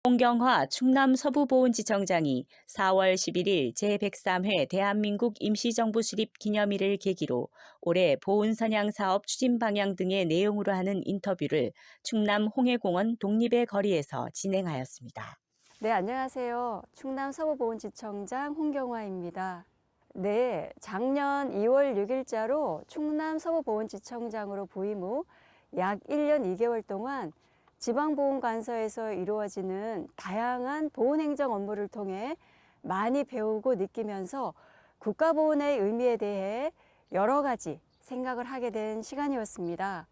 홍경화 충남 서부보훈지청장이 4월 11일 제103회 대한민국 임시정부 수립 기념일을 계기로 올해 보훈선양 사업 추진 방향 등의 내용으로 하는 인터뷰를 충남 홍해공원 독립의 거리에서 진행하였습니다. 네, 안녕하세요. 충남 서부보훈지청장 홍경화입니다. 네, 작년 2월 6일자로 충남 서부보훈지청장으로 부임 후 약 1년 2개월 동안 지방보훈관서에서 이루어지는 다양한 보훈행정 업무를 통해 많이 배우고 느끼면서 국가보훈의 의미에 대해 여러 가지 생각을 하게 된 시간이었습니다.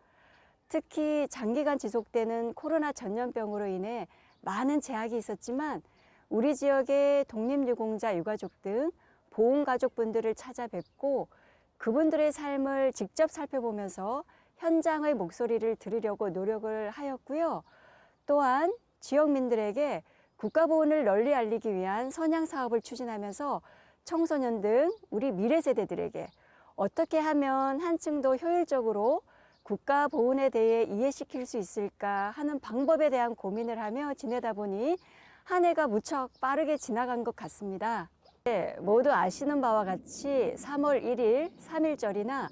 특히 장기간 지속되는 코로나 전염병으로 인해 많은 제약이 있었지만 우리 지역의 독립유공자 유가족 등 보훈가족분들을 찾아뵙고 그분들의 삶을 직접 살펴보면서 현장의 목소리를 들으려고 노력을 하였고요. 또한 지역민들에게 국가보훈을 널리 알리기 위한 선양 사업을 추진하면서 청소년 등 우리 미래 세대들에게 어떻게 하면 한층 더 효율적으로 국가보훈에 대해 이해시킬 수 있을까 하는 방법에 대한 고민을 하며 지내다 보니 한 해가 무척 빠르게 지나간 것 같습니다. 네, 모두 아시는 바와 같이 3월 1일 3.1절이나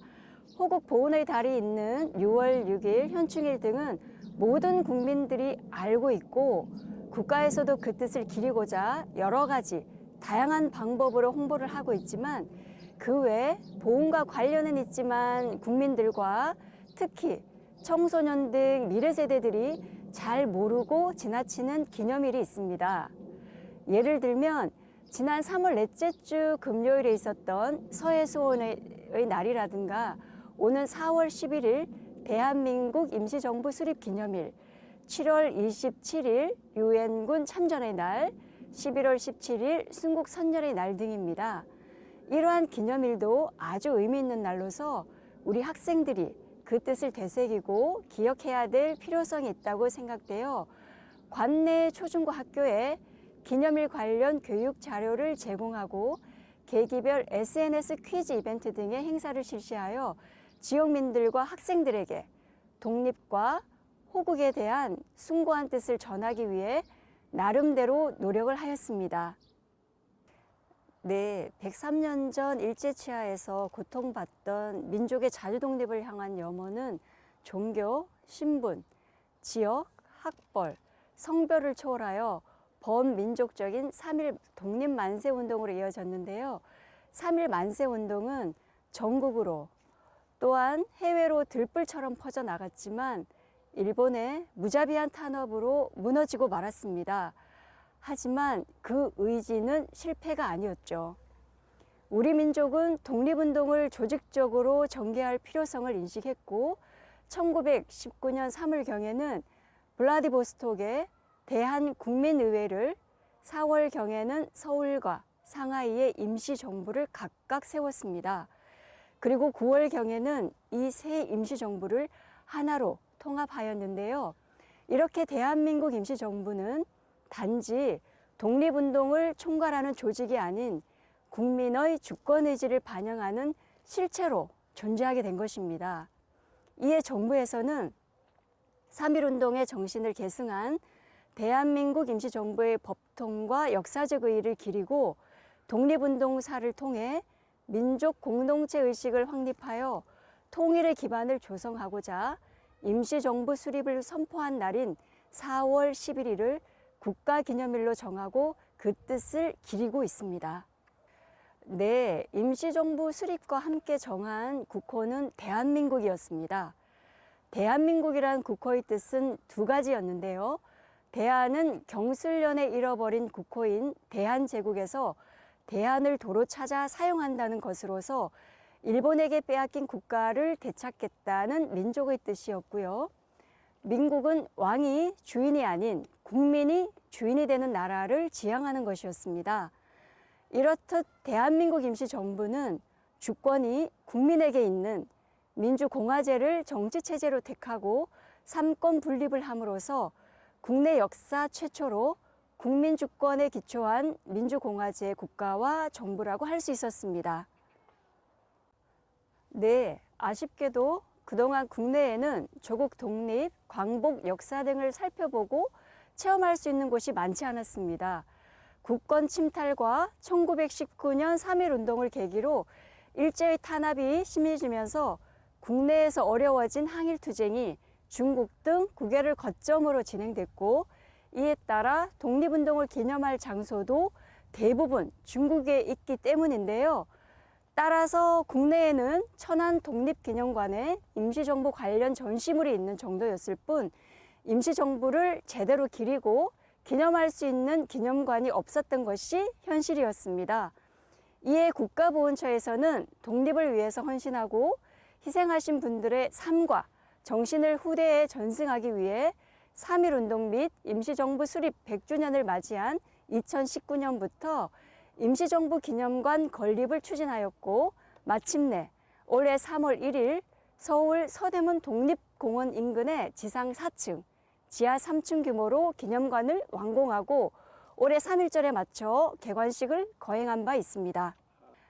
호국 보훈의 달이 있는 6월 6일 현충일 등은 모든 국민들이 알고 있고 국가에서도 그 뜻을 기리고자 여러 가지 다양한 방법으로 홍보를 하고 있지만 그 외 보훈과 관련은 있지만 국민들과 특히 청소년 등 미래 세대들이 잘 모르고 지나치는 기념일이 있습니다. 예를 들면 지난 3월 넷째 주 금요일에 있었던 서해수원의 날이라든가 오는 4월 11일 대한민국 임시정부 수립 기념일, 7월 27일 유엔군 참전의 날, 11월 17일 순국 선열의 날 등입니다. 이러한 기념일도 아주 의미 있는 날로서 우리 학생들이 그 뜻을 되새기고 기억해야 될 필요성이 있다고 생각되어 관내 초중고 학교에 기념일 관련 교육 자료를 제공하고 계기별 SNS 퀴즈 이벤트 등의 행사를 실시하여 지역민들과 학생들에게 독립과 호국에 대한 숭고한 뜻을 전하기 위해 나름대로 노력을 하였습니다. 네, 103년 전 일제치하에서 고통받던 민족의 자주독립을 향한 염원은 종교, 신분, 지역, 학벌, 성별을 초월하여 범민족적인 3.1 독립만세운동으로 이어졌는데요. 3.1 만세운동은 전국으로 또한 해외로 들불처럼 퍼져나갔지만 일본의 무자비한 탄압으로 무너지고 말았습니다. 하지만 그 의지는 실패가 아니었죠. 우리 민족은 독립운동을 조직적으로 전개할 필요성을 인식했고 1919년 3월경에는 블라디보스톡에 대한국민의회를 4월경에는 서울과 상하이에 임시정부를 각각 세웠습니다. 그리고 9월경에는 이 세 임시정부를 하나로 통합하였는데요. 이렇게 대한민국 임시정부는 단지 독립운동을 총괄하는 조직이 아닌 국민의 주권의지를 반영하는 실체로 존재하게 된 것입니다. 이에 정부에서는 3.1운동의 정신을 계승한 대한민국 임시정부의 법통과 역사적 의의를 기리고 독립운동사를 통해 민족 공동체 의식을 확립하여 통일의 기반을 조성하고자 임시정부 수립을 선포한 날인 4월 11일을 국가기념일로 정하고 그 뜻을 기리고 있습니다. 네, 임시정부 수립과 함께 정한 국호는 대한민국이었습니다. 대한민국이란 국호의 뜻은 두 가지였는데요. 대한은 경술련에 잃어버린 국호인 대한제국에서 대한을 도로 찾아 사용한다는 것으로서 일본에게 빼앗긴 국가를 되찾겠다는 민족의 뜻이었고요. 민국은 왕이 주인이 아닌 국민이 주인이 되는 나라를 지향하는 것이었습니다. 이렇듯 대한민국 임시정부는 주권이 국민에게 있는 민주공화제를 정치체제로 택하고 삼권 분립을 함으로써 국내 역사 최초로 국민주권에 기초한 민주공화제 국가와 정부라고 할 수 있었습니다. 네, 아쉽게도 그동안 국내에는 조국 독립, 광복 역사 등을 살펴보고 체험할 수 있는 곳이 많지 않았습니다. 국권 침탈과 1919년 3.1운동을 계기로 일제의 탄압이 심해지면서 국내에서 어려워진 항일투쟁이 중국 등 국외를 거점으로 진행됐고, 이에 따라 독립운동을 기념할 장소도 대부분 중국에 있기 때문인데요. 따라서 국내에는 천안 독립기념관에 임시정부 관련 전시물이 있는 정도였을 뿐, 임시정부를 제대로 기리고 기념할 수 있는 기념관이 없었던 것이 현실이었습니다. 이에 국가보훈처에서는 독립을 위해서 헌신하고 희생하신 분들의 삶과 정신을 후대에 전승하기 위해 3.1운동 및 임시정부 수립 100주년을 맞이한 2019년부터 임시정부 기념관 건립을 추진하였고, 마침내 올해 3월 1일 서울 서대문 독립공원 인근의 지상 4층, 지하 3층 규모로 기념관을 완공하고 올해 3.1절에 맞춰 개관식을 거행한 바 있습니다.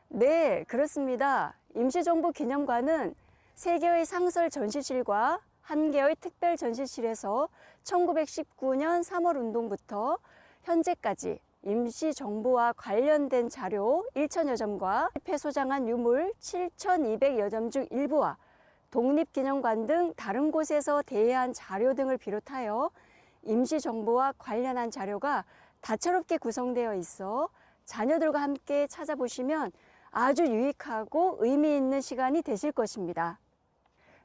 네, 그렇습니다. 임시정부 기념관은 3개의 상설 전시실과 1개의 특별 전시실에서 1919년 3월 운동부터 현재까지 임시정부와 관련된 자료 1,000여 점과 폐소장한 유물 7,200여 점 중 일부와 독립기념관 등 다른 곳에서 대여한 자료 등을 비롯하여 임시정부와 관련한 자료가 다채롭게 구성되어 있어 자녀들과 함께 찾아보시면 아주 유익하고 의미 있는 시간이 되실 것입니다.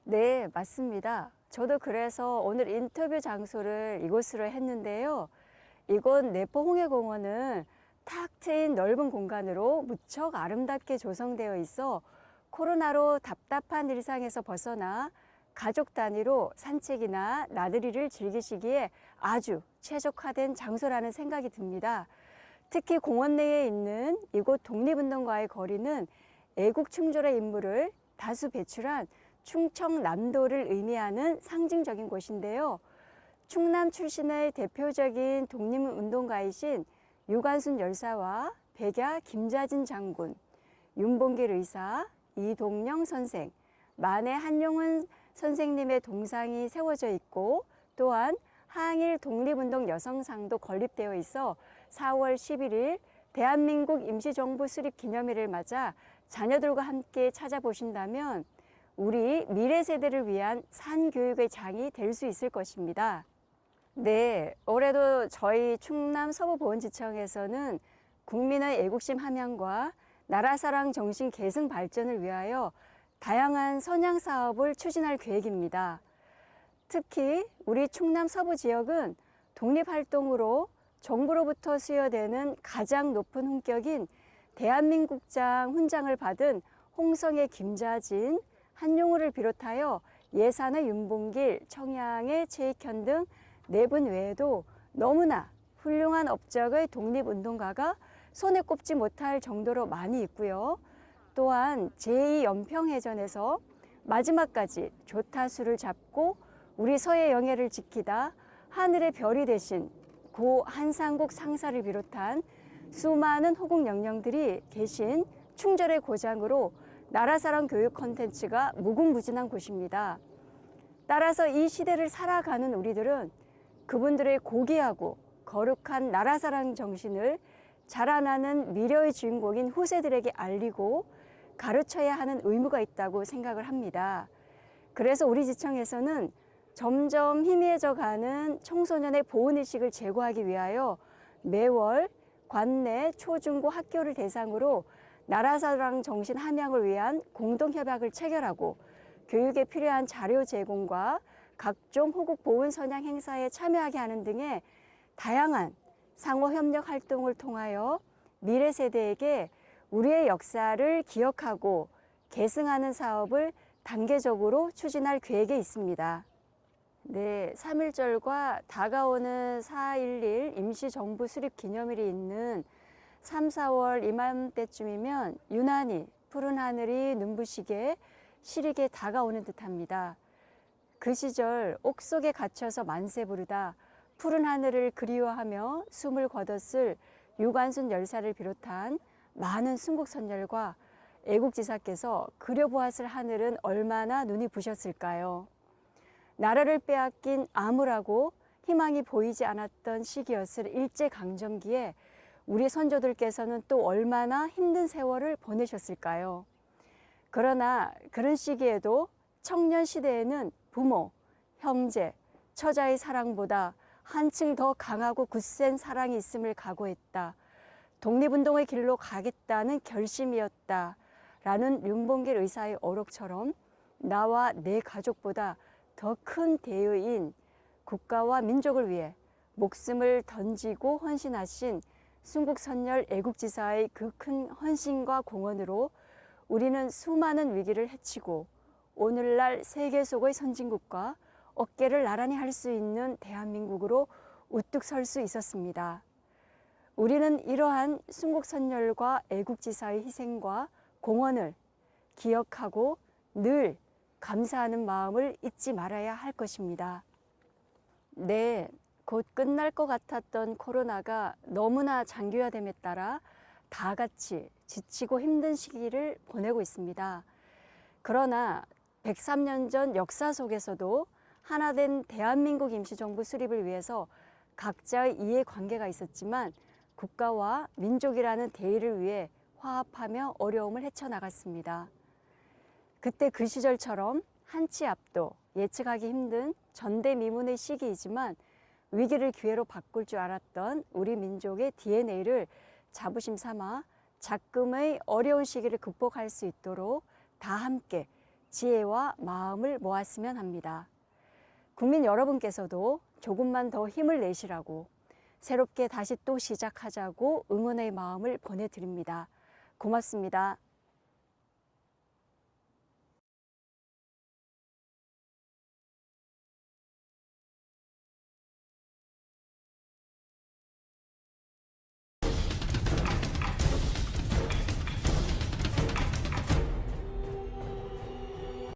네, 맞습니다. 저도 그래서 오늘 인터뷰 장소를 이곳으로 했는데요. 이곳 내포홍해공원은 탁 트인 넓은 공간으로 무척 아름답게 조성되어 있어 코로나로 답답한 일상에서 벗어나 가족 단위로 산책이나 나들이를 즐기시기에 아주 최적화된 장소라는 생각이 듭니다. 특히 공원 내에 있는 이곳 독립운동가의 거리는 애국 충돌의 인물을 다수 배출한 충청남도를 의미하는 상징적인 곳인데요. 충남 출신의 대표적인 독립운동가이신 유관순 열사와 백야 김자진 장군, 윤봉길 의사, 이동영 선생, 만해 한용운 선생님의 동상이 세워져 있고, 또한 항일 독립운동 여성상도 건립되어 있어 4월 11일 대한민국 임시정부 수립 기념일을 맞아 자녀들과 함께 찾아보신다면 우리 미래 세대를 위한 산교육의 장이 될 수 있을 것입니다. 네, 올해도 저희 충남 서부보훈지청에서는 국민의 애국심 함양과 나라사랑 정신 계승 발전을 위하여 다양한 선양 사업을 추진할 계획입니다. 특히 우리 충남 서부 지역은 독립활동으로 정부로부터 수여되는 가장 높은 훈격인 대한민국장 훈장을 받은 홍성의 김자진, 한용우를 비롯하여 예산의 윤봉길, 청양의 최익현 등 4분 외에도 너무나 훌륭한 업적의 독립운동가가 손에 꼽지 못할 정도로 많이 있고요. 또한 제2연평해전에서 마지막까지 조타수를 잡고 우리 서해 영해를 지키다 하늘의 별이 되신 고 한상국 상사를 비롯한 수많은 호국 영령들이 계신 충절의 고장으로 나라사랑 교육 콘텐츠가 무궁무진한 곳입니다. 따라서 이 시대를 살아가는 우리들은 그분들의 고귀하고 거룩한 나라사랑 정신을 자라나는 미래의 주인공인 후세들에게 알리고 가르쳐야 하는 의무가 있다고 생각을 합니다. 그래서 우리 지청에서는 점점 희미해져 가는 청소년의 보훈의식을 제고하기 위하여 매월 관내 초중고 학교를 대상으로 나라사랑 정신 함양을 위한 공동협약을 체결하고 교육에 필요한 자료 제공과 각종 호국 보훈 선양 행사에 참여하게 하는 등의 다양한 상호협력 활동을 통하여 미래 세대에게 우리의 역사를 기억하고 계승하는 사업을 단계적으로 추진할 계획에 있습니다. 네, 3.1절과 다가오는 4.11 임시정부 수립 기념일이 있는 3, 4월 이맘때쯤이면 유난히 푸른 하늘이 눈부시게 시리게 다가오는 듯합니다. 그 시절 옥 속에 갇혀서 만세 부르다 푸른 하늘을 그리워하며 숨을 거뒀을 유관순 열사를 비롯한 많은 순국선열과 애국지사께서 그려보았을 하늘은 얼마나 눈이 부셨을까요? 나라를 빼앗긴 암울하고 희망이 보이지 않았던 시기였을 일제강점기에 우리 선조들께서는 또 얼마나 힘든 세월을 보내셨을까요? 그러나 그런 시기에도 청년 시대에는 부모, 형제, 처자의 사랑보다 한층 더 강하고 굳센 사랑이 있음을 각오했다. 독립운동의 길로 가겠다는 결심이었다. 라는 윤봉길 의사의 어록처럼 나와 내 가족보다 더 큰 대의인 국가와 민족을 위해 목숨을 던지고 헌신하신 순국선열 애국지사의 그 큰 헌신과 공헌으로 우리는 수많은 위기를 헤치고 오늘날 세계 속의 선진국과 어깨를 나란히 할 수 있는 대한민국으로 우뚝 설 수 있었습니다. 우리는 이러한 순국선열과 애국지사의 희생과 공헌을 기억하고 늘 감사하는 마음을 잊지 말아야 할 것입니다. 네, 곧 끝날 것 같았던 코로나가 너무나 장기화됨에 따라 다 같이 지치고 힘든 시기를 보내고 있습니다. 그러나 103년 전 역사 속에서도 하나된 대한민국 임시정부 수립을 위해서 각자의 이해관계가 있었지만 국가와 민족이라는 대의를 위해 화합하며 어려움을 헤쳐나갔습니다. 그때 그 시절처럼 한치 앞도 예측하기 힘든 전대미문의 시기이지만 위기를 기회로 바꿀 줄 알았던 우리 민족의 DNA를 자부심 삼아 작금의 어려운 시기를 극복할 수 있도록 다 함께 지혜와 마음을 모았으면 합니다. 국민 여러분께서도 조금만 더 힘을 내시라고 새롭게 다시 또 시작하자고 응원의 마음을 보내드립니다. 고맙습니다.